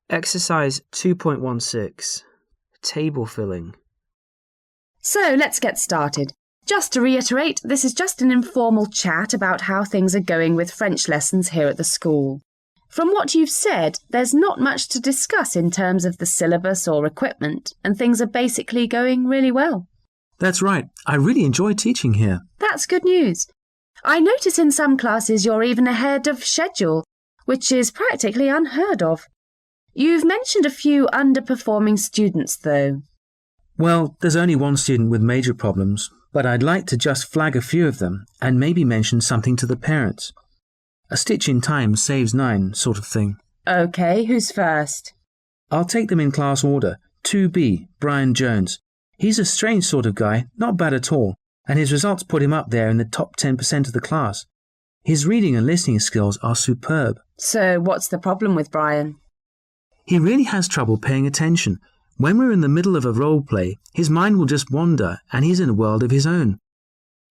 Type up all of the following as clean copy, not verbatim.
Exercise 2.16. Table filling. So let's get started. Just to reiterate, this is just an informal chat about how things are going with French lessons here at the school. From what you've said, there's not much to discuss in terms of the syllabus or equipment, and things are basically going really well. That's right. I really enjoy teaching here. That's good news. I notice in some classes you're even ahead of schedule, which is practically unheard of. You've mentioned a few underperforming students, though. Well, there's only one student with major problems, but I'd like to just flag a few of them and maybe mention something to the parents. A stitch in time saves 9 sort of thing. OK, who's first? I'll take them in class order. 2B, Brian Jones. He's a strange sort of guy, not bad at all, and his results put him up there in the top 10% of the class. His reading and listening skills are superb. So what's the problem with Brian? He really has trouble paying attention. When we're in the middle of a role play, his mind will just wander and he's in a world of his own.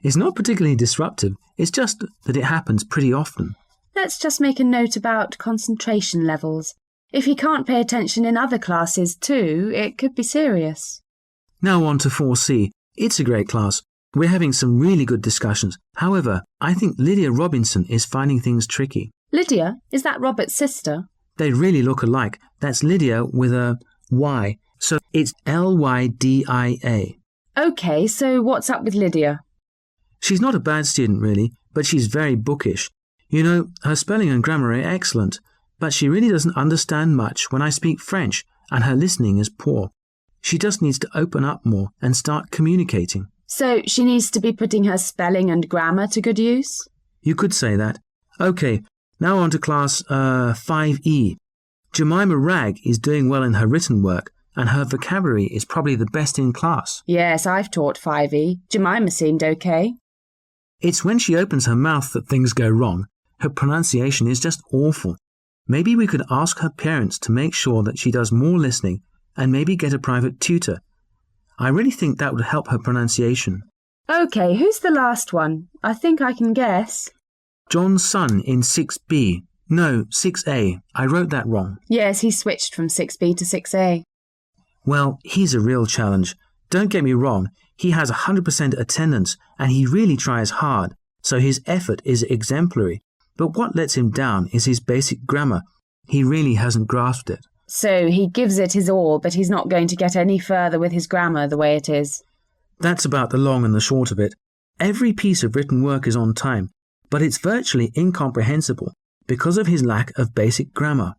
It's not particularly disruptive, it's just that it happens pretty often. Let's just make a note about concentration levels. If he can't pay attention in other classes too, it could be serious. Now on to 4C. It's a great class. We're having some really good discussions. However, I think Lydia Robinson is finding things tricky. Lydia? Is that Robert's sister? They really look alike. That's Lydia with a Y. So it's Lydia. OK, so what's up with Lydia? She's not a bad student really, but she's very bookish. You know, her spelling and grammar are excellent, but she really doesn't understand much when I speak French, and her listening is poor. She just needs to open up more and start communicating. So she needs to be putting her spelling and grammar to good use? You could say that. OK, now on to class 5E. Jemima Ragg is doing well in her written work, and her vocabulary is probably the best in class. Yes, I've taught 5E. Jemima seemed OK. It's when she opens her mouth that things go wrong. Her pronunciation is just awful. Maybe we could ask her parents to make sure that she does more listening and maybe get a private tutor. I really think that would help her pronunciation. OK, who's the last one? I think I can guess. John's son in 6B. No, 6A. I wrote that wrong. Yes, he switched from 6B to 6A. Well, he's a real challenge. Don't get me wrong, he has 100% attendance and he really tries hard, so his effort is exemplary. But what lets him down is his basic grammar. He really hasn't grasped it. So he gives it his all, but he's not going to get any further with his grammar the way it is. That's about the long and the short of it. Every piece of written work is on time, but it's virtually incomprehensible because of his lack of basic grammar.